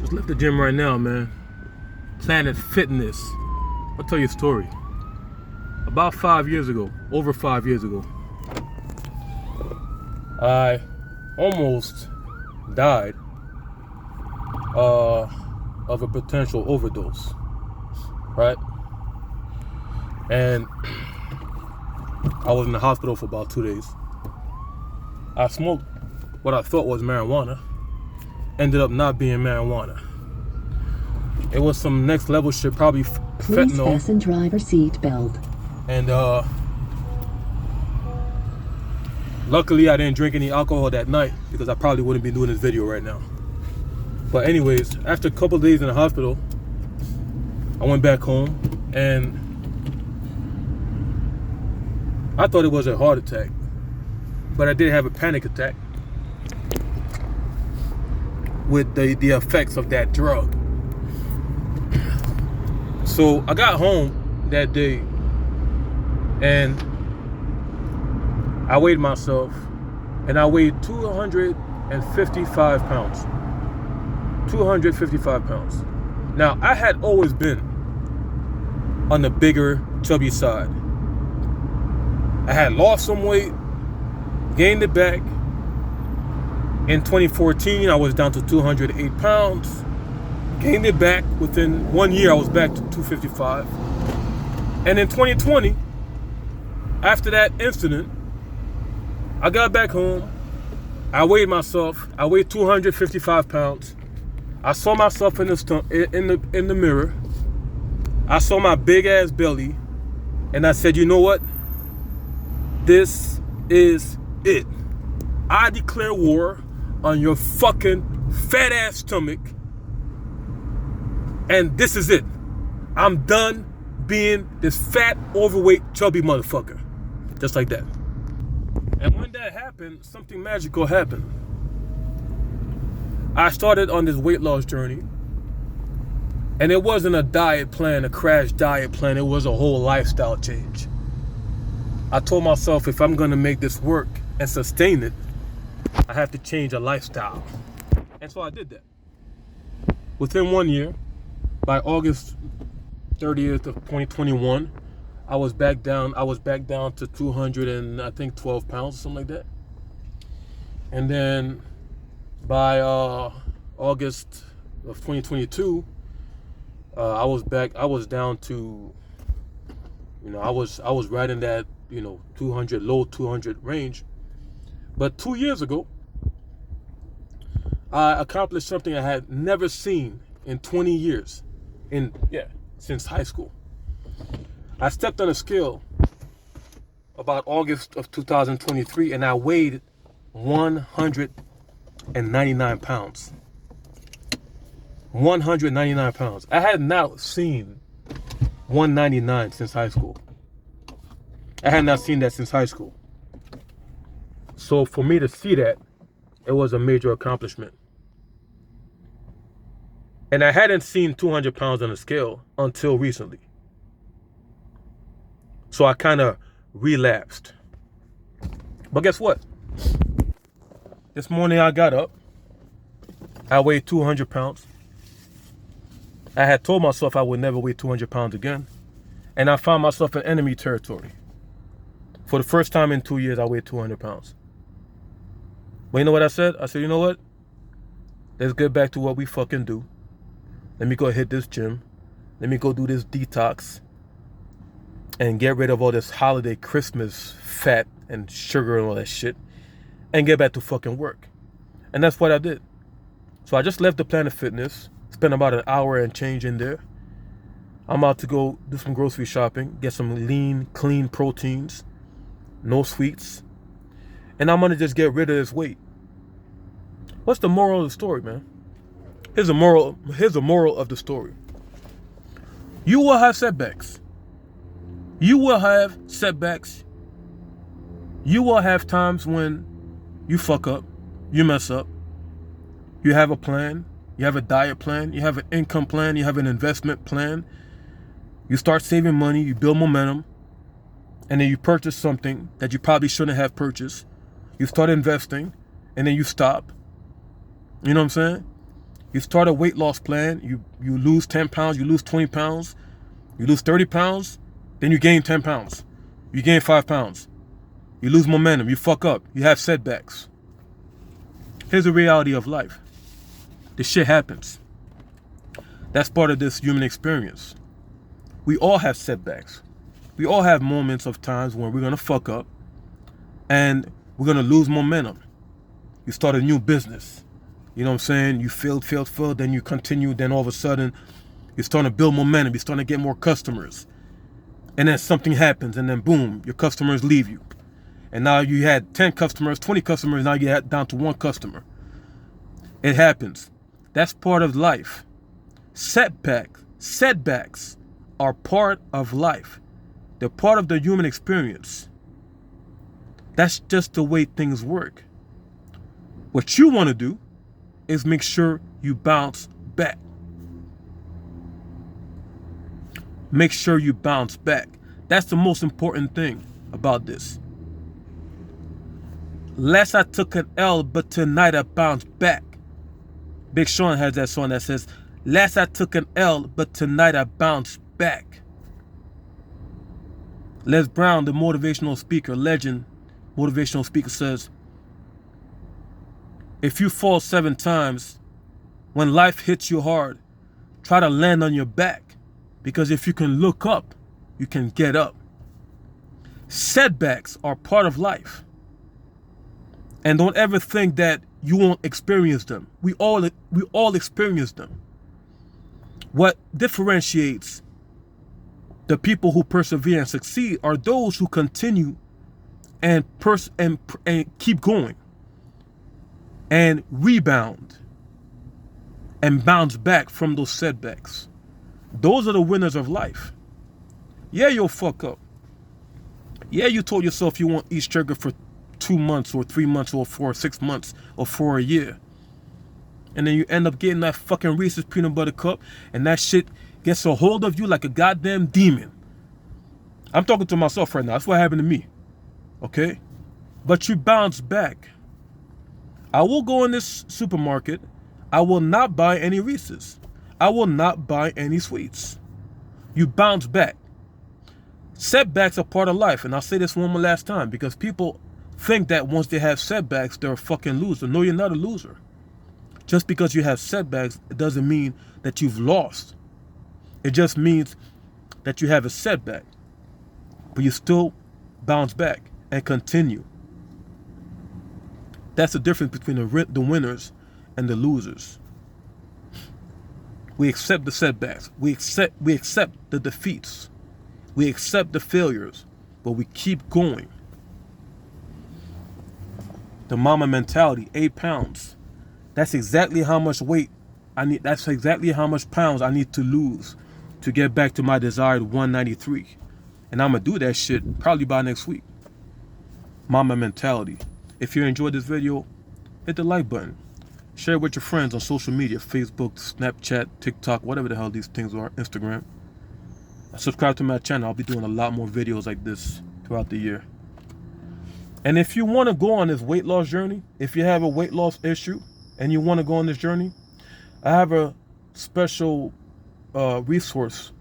Just left the gym right now, man. Planet Fitness. I'll tell you a story. About 5 years ago, over 5 years ago, I almost died of a potential overdose, right? And I was in the hospital for about 2 days. I smoked what I thought was marijuana. Ended up not being marijuana. It was some next level shit, probably fentanyl. Please fasten driver seat belt. And luckily I didn't drink any alcohol that night because I probably wouldn't be doing this video right now. But anyways, after a couple of days in the hospital, I went back home and I thought it was a heart attack, but I did have a panic attack with the effects of that drug. So I got home that day and I weighed myself, and I weighed 255 pounds. 255 pounds. Now, I had always been on the bigger, chubby side. I had lost some weight, gained it back. In 2014, I was down to 208 pounds. Gained it back. Within 1 year, I was back to 255. And in 2020, after that incident, I got back home. I weighed myself. I weighed 255 pounds. I saw myself in the mirror. I saw my big ass belly, and I said, you know what? This is it. I declare war on your fucking fat ass stomach, and this is it. I'm done being this fat, overweight, chubby motherfucker. Just like that. And when that happened, something magical happened. I started on this weight loss journey, and it wasn't a diet plan, a crash diet plan. It was a whole lifestyle change. I told myself, if I'm gonna make this work and sustain it, I have to change a lifestyle. And so I did that. Within 1 year, by August 30th of 2021, I was back down to 212 pounds or something like that. And then by August of 2022, I was down to, I was right in that, 200, low 200 range. But 2 years ago, I accomplished something I had never seen in 20 years, since high school. I stepped on a scale about August of 2023, and I weighed 199 pounds. 199 pounds. I had not seen 199 since high school. I had not seen that since high school. So for me to see that, it was a major accomplishment. And I hadn't seen 200 pounds on the scale until recently. So I kind of relapsed. But guess what? This morning I got up. I weighed 200 pounds. I had told myself I would never weigh 200 pounds again. And I found myself in enemy territory. For the first time in 2 years, I weighed 200 pounds. But you know what I said? I said, you know what? Let's get back to what we fucking do. Let me go hit this gym. Let me go do this detox. And get rid of all this holiday Christmas fat and sugar and all that shit. And get back to fucking work. And that's what I did. So I just left the Planet Fitness. Spent about an hour and change in there. I'm about to go do some grocery shopping. Get some lean, clean proteins. No sweets. And I'm going to just get rid of this weight. What's the moral of the story, man? Here's a moral of the story. You will have setbacks. You will have setbacks. You will have times when you fuck up, you mess up. You have a plan, you have a diet plan, you have an income plan, you have an investment plan. You start saving money, you build momentum, and then you purchase something that you probably shouldn't have purchased. You start investing, and then you stop. You know what I'm saying? You start a weight loss plan, you lose 10 pounds, you lose 20 pounds, you lose 30 pounds, then you gain 10 pounds. You gain 5 pounds. You lose momentum, you fuck up, you have setbacks. Here's the reality of life. This shit happens. That's part of this human experience. We all have setbacks. We all have moments of times when we're gonna fuck up and we're gonna lose momentum. You start a new business. You know what I'm saying? You failed, then you continue, then all of a sudden you're starting to build momentum, you're starting to get more customers. And then something happens and then boom, your customers leave you. And now you had 10 customers, 20 customers, now you're down to 1 customer. It happens. That's part of life. Setbacks are part of life. They're part of the human experience. That's just the way things work. What you want to do is make sure you bounce back. Make sure you bounce back. That's the most important thing about this. Last I took an L, but tonight I bounced back. Big Sean has that song that says, last I took an L, but tonight I bounced back. Les Brown, the motivational speaker, legend motivational speaker, says, if you fall 7 times, when life hits you hard, try to land on your back. Because if you can look up, you can get up. Setbacks are part of life. And don't ever think that you won't experience them. We all experience them. What differentiates the people who persevere and succeed are those who continue and keep going and rebound and bounce back from those setbacks. Those are the winners of life. Yeah, you'll fuck up. Yeah, you told yourself you won't eat sugar for 2 months or 3 months or for 6 months or for a year. And then you end up getting that fucking Reese's peanut butter cup and that shit gets a hold of you like a goddamn demon. I'm talking to myself right now. That's what happened to me. Okay? But you bounce back. I will go in this supermarket. I will not buy any Reese's. I will not buy any sweets. You bounce back. Setbacks are part of life. And I'll say this one more last time because people think that once they have setbacks, they're a fucking loser. No, you're not a loser. Just because you have setbacks, it doesn't mean that you've lost. It just means that you have a setback. But you still bounce back and continue. That's the difference between the winners and the losers. We accept the setbacks. We accept the defeats. We accept the failures. But we keep going. The mama mentality, 8 pounds. That's exactly how much weight I need. That's exactly how much pounds I need to lose to get back to my desired 193. And I'm going to do that shit probably by next week. Mama mentality. If you enjoyed this video, hit the like button. Share it with your friends on social media, Facebook, Snapchat, TikTok, whatever the hell these things are, Instagram. Subscribe to my channel. I'll be doing a lot more videos like this throughout the year. And if you want to go on this weight loss journey, if you have a weight loss issue and you want to go on this journey, I have a special resource